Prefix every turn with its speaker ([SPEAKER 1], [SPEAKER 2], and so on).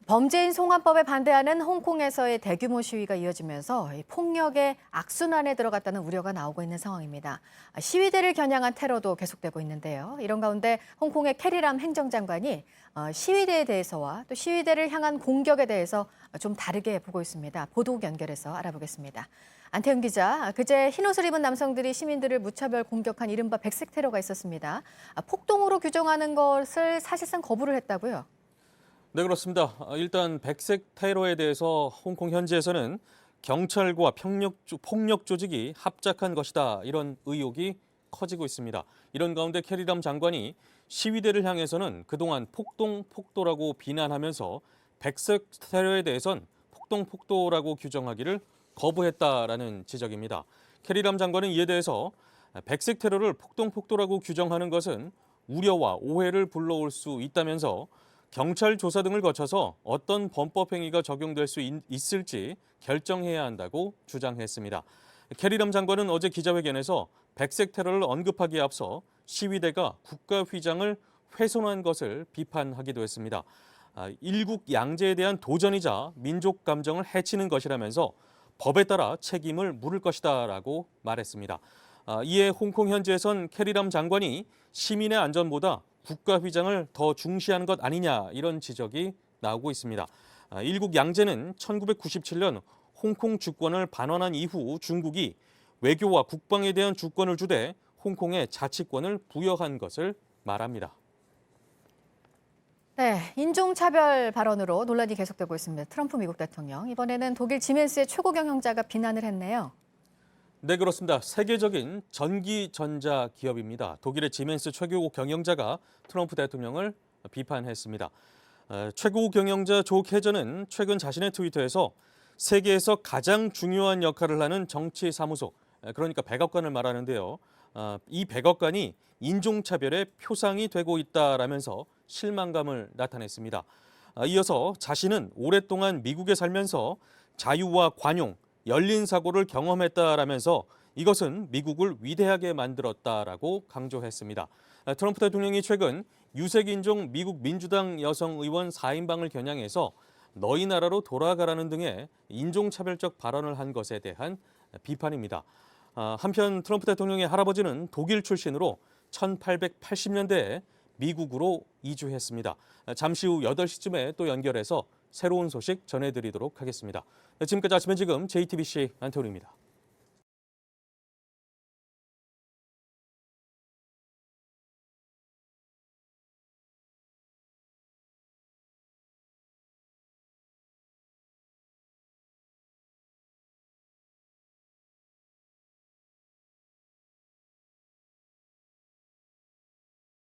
[SPEAKER 1] 범죄인 송환법에 반대하는 홍콩에서의 대규모 시위가 이어지면서 폭력의 악순환에 들어갔다는 우려가 나오고 있는 상황입니다. 시위대를 겨냥한 테러도 계속되고 있는데요. 이런 가운데 홍콩의 캐리람 행정장관이 시위대에 대해서와 또 시위대를 향한 공격에 대해서 좀 다르게 보고 있습니다. 보도 연결해서 알아보겠습니다. 안태훈 기자, 그제 흰옷을 입은 남성들이 시민들을 무차별 공격한 이른바 백색 테러가 있었습니다. 폭동으로 규정하는 것을 사실상 거부를 했다고요?
[SPEAKER 2] 네, 그렇습니다. 일단 백색 테러에 대해서 홍콩 현지에서는 경찰과 폭력 조직이 합작한 것이다. 이런 의혹이 커지고 있습니다. 이런 가운데 캐리람 장관이 시위대를 향해서는 그동안 폭동라고 비난하면서 백색 테러에 대해선 폭동라고 규정하기를 거부했다라는 지적입니다. 캐리람 장관은 이에 대해서 백색 테러를 폭동라고 규정하는 것은 우려와 오해를 불러올 수 있다면서 경찰 조사 등을 거쳐서 어떤 범법 행위가 적용될 수 있을지 결정해야 한다고 주장했습니다. 캐리람 장관은 어제 기자회견에서 백색 테러를 언급하기에 앞서 시위대가 국가 휘장을 훼손한 것을 비판하기도 했습니다. 일국 양제에 대한 도전이자 민족 감정을 해치는 것이라면서 법에 따라 책임을 물을 것이다라고 말했습니다. 이에 홍콩 현지에선 캐리람 장관이 시민의 안전보다 국가 휘장을 더 중시하는 것 아니냐 이런 지적이 나오고 있습니다. 일국 양제는 1997년 홍콩 주권을 반환한 이후 중국이 외교와 국방에 대한 주권을 주되 홍콩에 자치권을 부여한 것을 말합니다.
[SPEAKER 1] 네, 인종차별 발언으로 논란이 계속되고 있습니다. 트럼프 미국 대통령, 이번에는 독일 지멘스의 최고 경영자가 비난을 했네요.
[SPEAKER 2] 네, 그렇습니다. 세계적인 전기전자 기업입니다. 독일의 지멘스 최고 경영자가 트럼프 대통령을 비판했습니다. 최고 경영자 조 케저는 최근 자신의 트위터에서 세계에서 가장 중요한 역할을 하는 정치 사무소, 그러니까 백악관을 말하는데요. 이 백악관이 인종차별의 표상이 되고 있다라면서 실망감을 나타냈습니다. 이어서 자신은 오랫동안 미국에 살면서 자유와 관용, 열린 사고를 경험했다라면서 이것은 미국을 위대하게 만들었다라고 강조했습니다. 트럼프 대통령이 최근 유색인종 미국 민주당 여성 의원 4인방을 겨냥해서 너희 나라로 돌아가라는 등의 인종차별적 발언을 한 것에 대한 비판입니다. 한편 트럼프 대통령의 할아버지는 독일 출신으로 1880년대에 미국으로 이주했습니다. 잠시 후 8시쯤에 또 연결해서 새로운 소식 전해드리도록 하겠습니다. 지금까지 아침엔 지금 JTBC 안태훈입니다.